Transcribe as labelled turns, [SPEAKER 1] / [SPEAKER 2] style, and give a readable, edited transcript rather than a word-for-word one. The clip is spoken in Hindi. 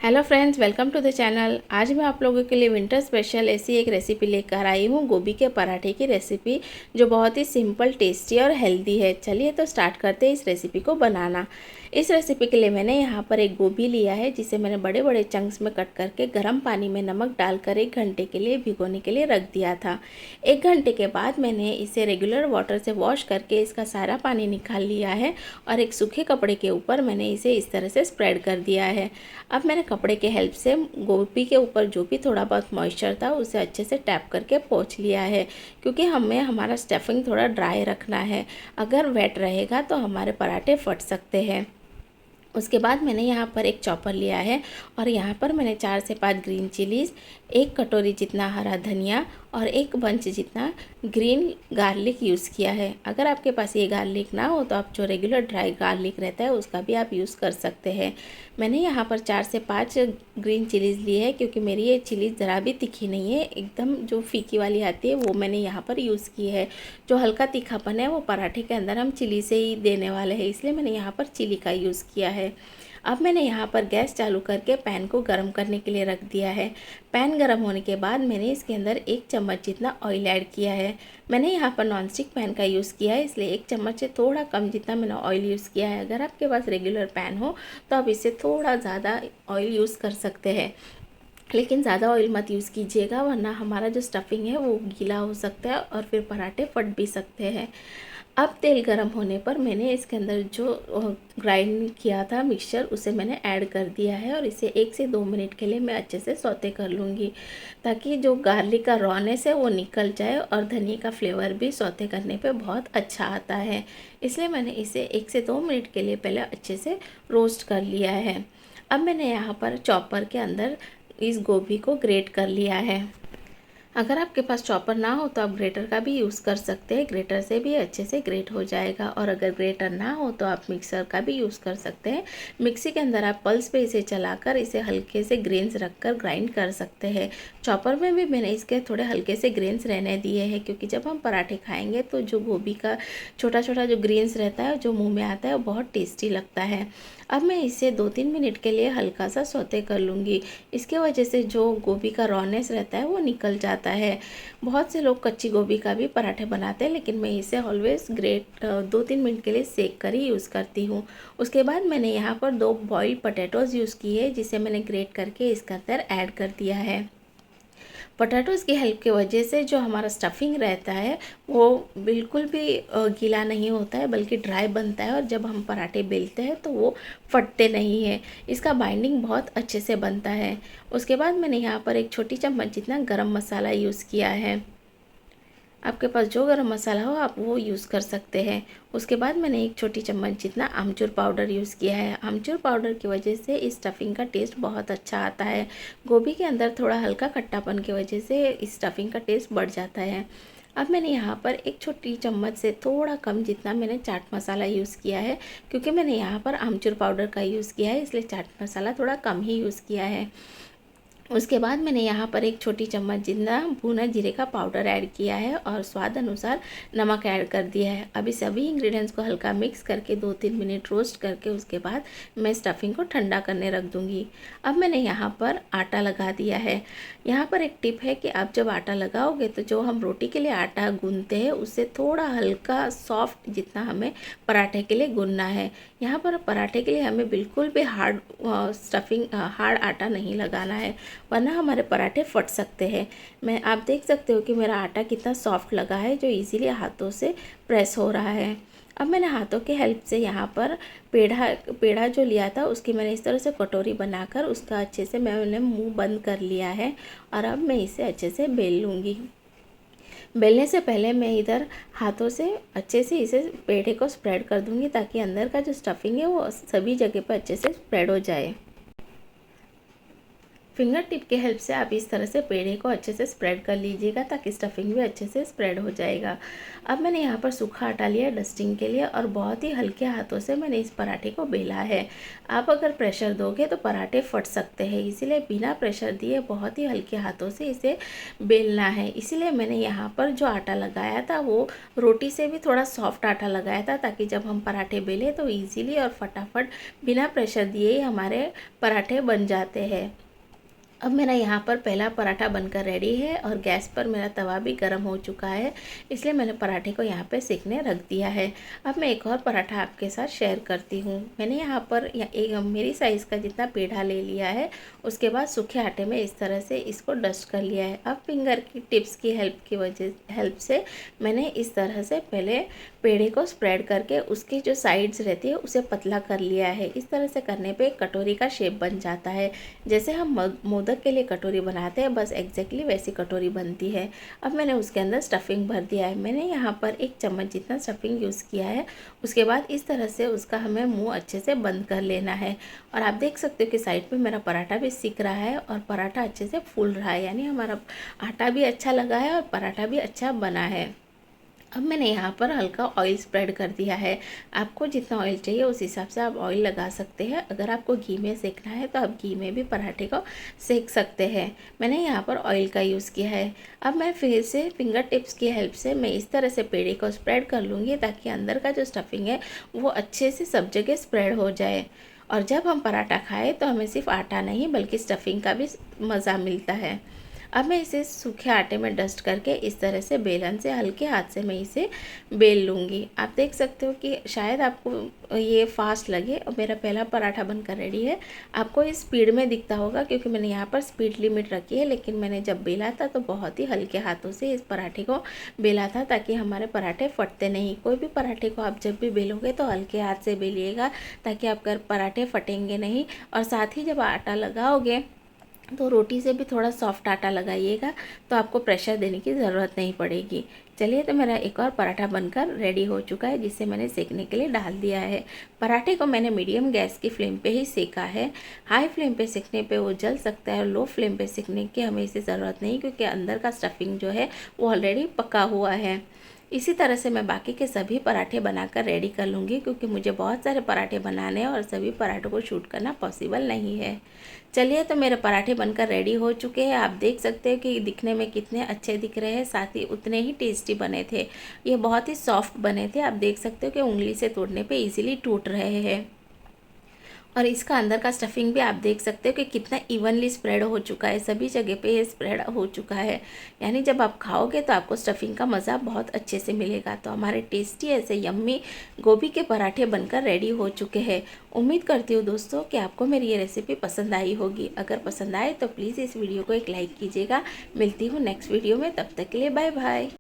[SPEAKER 1] Hello friends, welcome to the channel. आज मैं आप लोगों के लिए विंटर स्पेशल ऐसी एक रेसिपी लेकर आई हूँ, गोभी के पराठे की रेसिपी, जो बहुत ही सिंपल, टेस्टी और हेल्दी है। चलिए तो स्टार्ट करते हैं इस रेसिपी को बनाना। इस रेसिपी के लिए मैंने यहाँ पर एक गोभी लिया है, जिसे मैंने बड़े बड़े चंक्स में कट करके गर्म पानी में नमक डालकर 1 घंटे के लिए भिगोने के लिए रख दिया था। 1 घंटे के बाद मैंने इसे रेगुलर वाटर से वॉश करके इसका सारा पानी निकाल लिया है और एक सूखे कपड़े के ऊपर मैंने इसे इस तरह से स्प्रेड कर दिया है। अब मैंने कपड़े के हेल्प से गोभी के ऊपर जो भी थोड़ा बहुत मॉइस्चर था उसे अच्छे से टैप करके पोंछ लिया है, क्योंकि हमें हमारा स्टफिंग थोड़ा ड्राई रखना है। अगर वेट रहेगा तो हमारे पराठे फट सकते हैं। उसके बाद मैंने यहाँ पर एक चॉपर लिया है और यहाँ पर मैंने 4 से 5 ग्रीन चिलीज़, 1 कटोरी जितना हरा धनिया और 1 बंच जितना ग्रीन गार्लिक यूज़ किया है। अगर आपके पास ये गार्लिक ना हो तो आप जो रेगुलर ड्राई गार्लिक रहता है उसका भी आप यूज़ कर सकते हैं। मैंने यहाँ पर 4 से 5 ग्रीन चिलीज़ ली है, क्योंकि मेरी ये चिलीज़ ज़रा भी तीखी नहीं है, एकदम जो फीकी वाली आती है वो मैंने यहाँ पर यूज़ की है। जो हल्का तीखापन है वो पराठे के अंदर हम चिली से ही देने वाले हैं, इसलिए मैंने यहाँ पर चिली का यूज़ किया है। अब मैंने यहाँ पर गैस चालू करके पैन को गर्म करने के लिए रख दिया है। पैन गर्म होने के बाद मैंने इसके अंदर 1 चम्मच जितना ऑयल ऐड किया है। मैंने यहाँ पर नॉनस्टिक पैन का यूज़ किया है, इसलिए 1 चम्मच से थोड़ा कम जितना मैंने ऑयल यूज़ किया है। अगर आपके पास रेगुलर पैन हो तो आप इससे थोड़ा ज़्यादा ऑयल यूज़ कर सकते हैं, लेकिन ज़्यादा ऑयल मत यूज़ कीजिएगा, वरना हमारा जो स्टफिंग है वो गीला हो सकता है और फिर पराठे फट भी सकते हैं। अब तेल गरम होने पर मैंने इसके अंदर जो ग्राइंड किया था मिक्सचर उसे मैंने ऐड कर दिया है और इसे 1 से 2 मिनट के लिए मैं अच्छे से सौते कर लूँगी, ताकि जो गार्लिक का रॉनेस है वो निकल जाए और धनिया का फ्लेवर भी सौते करने पे बहुत अच्छा आता है। इसलिए मैंने इसे 1 से 2 मिनट के लिए पहले अच्छे से रोस्ट कर लिया है। अब मैंने यहाँ पर चॉपर के अंदर इस गोभी को ग्रेट कर लिया है। अगर आपके पास चॉपर ना हो तो आप ग्रेटर का भी यूज़ कर सकते हैं, ग्रेटर से भी अच्छे से ग्रेट हो जाएगा। और अगर ग्रेटर ना हो तो आप मिक्सर का भी यूज़ कर सकते हैं। मिक्सी के अंदर आप पल्स पे इसे चलाकर इसे हल्के से ग्रेन्स रखकर ग्राइंड कर सकते हैं। चॉपर में भी मैंने इसके थोड़े हल्के से ग्रेन्स रहने दिए हैं, क्योंकि जब हम पराठे खाएंगे तो जो गोभी का छोटा छोटा जो ग्रेन्स रहता है जो मुँह में आता है वो बहुत टेस्टी लगता है। अब मैं इसे 2-3 मिनट के लिए हल्का सा सौते कर लूँगी। इसके वजह से जो गोभी का रॉनेस रहता है वो निकल जाता है। बहुत से लोग कच्ची गोभी का भी पराठे बनाते हैं, लेकिन मैं इसे ऑलवेज़ ग्रेट 2-3 मिनट के लिए सेक कर ही यूज़ करती हूँ। उसके बाद मैंने यहाँ पर 2 बॉइल्ड पोटैटोज़ यूज़ की है, जिसे मैंने ग्रेट करके इसके अंदर ऐड कर दिया है। पोटैटोज़ की हेल्प की वजह से जो हमारा स्टफिंग रहता है वो बिल्कुल भी गीला नहीं होता है, बल्कि ड्राई बनता है और जब हम पराठे बेलते हैं तो वो फटते नहीं है। इसका बाइंडिंग बहुत अच्छे से बनता है। उसके बाद मैंने यहाँ पर 1 छोटी चम्मच जितना गरम मसाला यूज़ किया है। आपके पास जो गरम मसाला हो आप वो यूज़ कर सकते हैं। उसके बाद मैंने 1 छोटी चम्मच जितना आमचूर पाउडर यूज़ किया है। आमचूर पाउडर की वजह से इस स्टफिंग का टेस्ट बहुत अच्छा आता है। गोभी के अंदर थोड़ा हल्का खट्टापन की वजह से इस स्टफिंग का टेस्ट बढ़ जाता है। अब मैंने यहाँ पर 1 छोटी चम्मच से थोड़ा कम जितना मैंने चाट मसाला यूज़ किया है, क्योंकि मैंने यहाँ पर आमचूर पाउडर का यूज़ किया है, इसलिए चाट मसाला थोड़ा कम ही यूज़ किया है। उसके बाद मैंने यहाँ पर 1 छोटी चम्मच जितना भुना जीरे का पाउडर ऐड किया है और स्वाद अनुसार नमक ऐड कर दिया है। अभी सभी इंग्रेडिएंट्स को हल्का मिक्स करके 2-3 मिनट रोस्ट करके उसके बाद मैं स्टफिंग को ठंडा करने रख दूँगी। अब मैंने यहाँ पर आटा लगा दिया है। यहाँ पर एक टिप है कि आप जब आटा लगाओगे तो जो हम रोटी के लिए आटा गूंथते हैं उससे थोड़ा हल्का सॉफ्ट जितना हमें पराठे के लिए गूंथना है। यहाँ पर पराठे के लिए हमें बिल्कुल भी हार्ड आटा नहीं लगाना है, वरना हमारे पराठे फट सकते हैं। आप देख सकते हो कि मेरा आटा कितना सॉफ्ट लगा है, जो इजीली हाथों से प्रेस हो रहा है। अब मैंने हाथों के हेल्प से यहाँ पर पेड़ा जो लिया था उसकी मैंने इस तरह से कटोरी बनाकर उसका अच्छे से मैंने मुंह बंद कर लिया है और अब मैं इसे अच्छे से बेल लूँगी। बेलने से पहले मैं इधर हाथों से अच्छे से इसे पेड़े को स्प्रेड कर दूँगी, ताकि अंदर का जो स्टफिंग है वो सभी जगह पर अच्छे से स्प्रेड हो जाए। फिंगर टिप के हेल्प से आप इस तरह से पेड़े को अच्छे से स्प्रेड कर लीजिएगा ताकि स्टफिंग भी अच्छे से स्प्रेड हो जाएगा। अब मैंने यहाँ पर सूखा आटा लिया डस्टिंग के लिए और बहुत ही हल्के हाथों से मैंने इस पराठे को बेला है। आप अगर प्रेशर दोगे तो पराठे फट सकते हैं, इसीलिए बिना प्रेशर दिए बहुत ही हल्के हाथों से इसे बेलना है। इसीलिए मैंने यहाँ पर जो आटा लगाया था वो रोटी से भी थोड़ा सॉफ्ट आटा लगाया था ताकि जब हम पराठे बेले तो ईजीली और फटाफट बिना प्रेशर दिए ही हमारे पराठे बन जाते हैं। अब मेरा यहाँ पर पहला पराठा बनकर रेडी है और गैस पर मेरा तवा भी गर्म हो चुका है, इसलिए मैंने पराठे को यहाँ पे सेकने रख दिया है। अब मैं एक और पराठा आपके साथ शेयर करती हूँ। मैंने यहाँ पर एक मेरी साइज़ का जितना पेड़ा ले लिया है, उसके बाद सूखे आटे में इस तरह से इसको डस्ट कर लिया है। अब फिंगर की टिप्स की हेल्प से मैंने इस तरह से पहले पेड़े को स्प्रेड करके उसकी जो साइड्स रहती है उसे पतला कर लिया है। इस तरह से करने पे कटोरी का शेप बन जाता है। जैसे हम मोदक के लिए कटोरी बनाते हैं, बस एग्जैक्टली वैसी कटोरी बनती है। अब मैंने उसके अंदर स्टफिंग भर दिया है। मैंने यहाँ पर 1 चम्मच जितना स्टफिंग यूज़ किया है। उसके बाद इस तरह से उसका हमें मुँह अच्छे से बंद कर लेना है। और आप देख सकते हो कि साइड पे मेरा पराठा भी सिक रहा है और पराठा अच्छे से फूल रहा है, यानी हमारा आटा भी अच्छा लगा है और पराठा भी अच्छा बना है। अब मैंने यहाँ पर हल्का ऑयल स्प्रेड कर दिया है। आपको जितना ऑयल चाहिए उस हिसाब से आप ऑयल लगा सकते हैं। अगर आपको घी में सेकना है तो आप घी में भी पराठे को सेक सकते हैं। मैंने यहाँ पर ऑयल का यूज़ किया है। अब मैं फिर से फिंगर टिप्स की हेल्प से मैं इस तरह से पेड़े को स्प्रेड कर लूँगी ताकि अंदर का जो स्टफिंग है वो अच्छे से सब जगह स्प्रेड हो जाए। और जब हम पराठा खाएँ तो हमें सिर्फ आटा नहीं बल्कि स्टफिंग का भी मज़ा मिलता है। अब मैं इसे सूखे आटे में डस्ट करके इस तरह से बेलन से हल्के हाथ से मैं इसे बेल लूँगी। आप देख सकते हो कि शायद आपको ये फास्ट लगे और मेरा पहला पराठा बनकर रेडी है। आपको इस स्पीड में दिखता होगा क्योंकि मैंने यहाँ पर स्पीड लिमिट रखी है, लेकिन मैंने जब बेला था तो बहुत ही हल्के हाथों से इस पराठे को बेला था ताकि हमारे पराठे फटते नहीं। कोई भी पराठे को आप जब भी बेलोगे तो हल्के हाथ से बेलिएगा ताकि आपके पराठे फटेंगे नहीं। और साथ ही जब आटा लगाओगे तो रोटी से भी थोड़ा सॉफ्ट आटा लगाइएगा तो आपको प्रेशर देने की ज़रूरत नहीं पड़ेगी। चलिए, तो मेरा एक और पराठा बनकर रेडी हो चुका है जिसे मैंने सेकने के लिए डाल दिया है। पराठे को मैंने मीडियम गैस की फ्लेम पे ही सेका है। हाई फ्लेम पे सेकने पे वो जल सकता है और लो फ्लेम पे सेकने की हमें इसे ज़रूरत नहीं, क्योंकि अंदर का स्टफिंग जो है वो ऑलरेडी पका हुआ है। इसी तरह से मैं बाकी के सभी पराठे बनाकर रेडी कर लूँगी, क्योंकि मुझे बहुत सारे पराठे बनाने हैं और सभी पराठों को शूट करना पॉसिबल नहीं है। चलिए, तो मेरे पराठे बनकर रेडी हो चुके हैं। आप देख सकते हो कि दिखने में कितने अच्छे दिख रहे हैं, साथ ही उतने ही टेस्टी बने थे। ये बहुत ही सॉफ्ट बने थे। आप देख सकते हो कि उंगली से तोड़ने पे इजीली टूट रहे हैं। और इसका अंदर का स्टफिंग भी आप देख सकते हो कि कितना इवनली स्प्रेड हो चुका है, सभी जगह पे ये स्प्रेड हो चुका है। यानी जब आप खाओगे तो आपको स्टफिंग का मज़ा बहुत अच्छे से मिलेगा। तो हमारे टेस्टी ऐसे यम्मी गोभी के पराठे बनकर रेडी हो चुके हैं। उम्मीद करती हूँ दोस्तों कि आपको मेरी ये रेसिपी पसंद आई होगी। अगर पसंद आए तो प्लीज़ इस वीडियो को एक लाइक कीजिएगा। मिलती हूँ नेक्स्ट वीडियो में, तब तक के लिए बाय बाय।